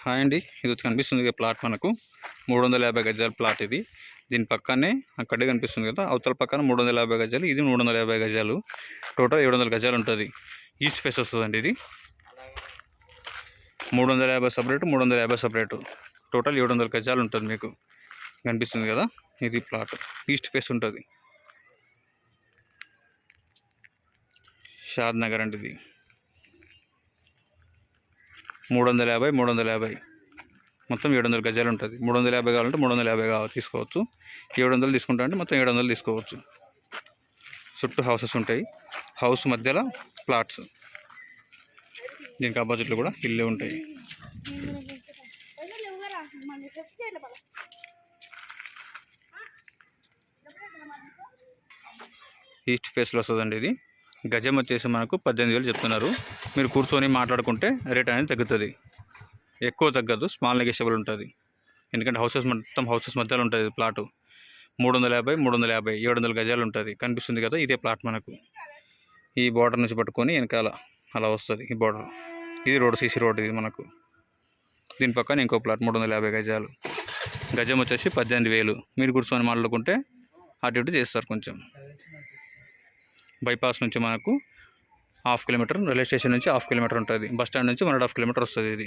Hi అండి, ఇది వచ్చి కనిపిస్తుంది కదా ప్లాట్ మనకు 350 గజాల ప్లాట్ ఇది. దీని పక్కనే అక్కడే కనిపిస్తుంది కదా, అవతల పక్కన 350 గజాలు, ఇది 350 గజాలు. టోటల్ 700 గజాలు ఉంటుంది. ఈస్ట్ ఫేస్ వస్తుందండి ఇది. 350 సపరేటు, 350 సపరేటు, టోటల్ 700 గజాలు ఉంటుంది. మీకు కనిపిస్తుంది కదా, ఇది ప్లాట్ ఈస్ట్ ఫేస్ ఉంటుంది. షాద్ నగర్ అంటే ఇది 350 మొత్తం 700 గజాలు ఉంటుంది. 350 కావాలంటే 350 తీసుకోవచ్చు. 700 తీసుకుంటా అంటే మొత్తం 700 తీసుకోవచ్చు. చుట్టూ హౌసెస్ ఉంటాయి, హౌస్ మధ్యలో ప్లాట్స్, దీనికి ఆపోజిట్లో కూడా ఇల్లు ఉంటాయి. ఈస్ట్ ఫేస్లో వస్తుందండి ఇది. గజం వచ్చేసి మనకు 18,000 చెప్తున్నారు. మీరు కూర్చొని మాట్లాడుకుంటే రేట్ అనేది తగ్గుతుంది, ఎక్కువ తగ్గదు, స్మాల్ నెగోషియబుల్ ఉంటుంది. ఎందుకంటే మొత్తం హౌసెస్ మధ్యలో ఉంటుంది ప్లాటు. 350 700 గజాలు ఉంటుంది. కనిపిస్తుంది కదా, ఇదే ప్లాట్ మనకు. ఈ బార్డర్ నుంచి పట్టుకొని వెనకాల అలా వస్తుంది ఈ బార్డర్. ఇది రోడ్, సీసీ రోడ్ ఇది మనకు. దీని పక్కన ఇంకో ప్లాట్ 350 గజాలు. గజం వచ్చేసి 18,000. మీరు కూర్చొని మాట్లాడుకుంటే అటు ఇటు చేస్తారు. కొంచెం బైపాస్ నుంచి మనకు 1/2 కిలోమీటర్, రైల్వే స్టేషన్ నుంచి 1/2 కిలోమీటర్ ఉంటుంది. బస్ స్టాండ్ నుంచి 1.5 కిలోమీటర్ వస్తుంది ఇది.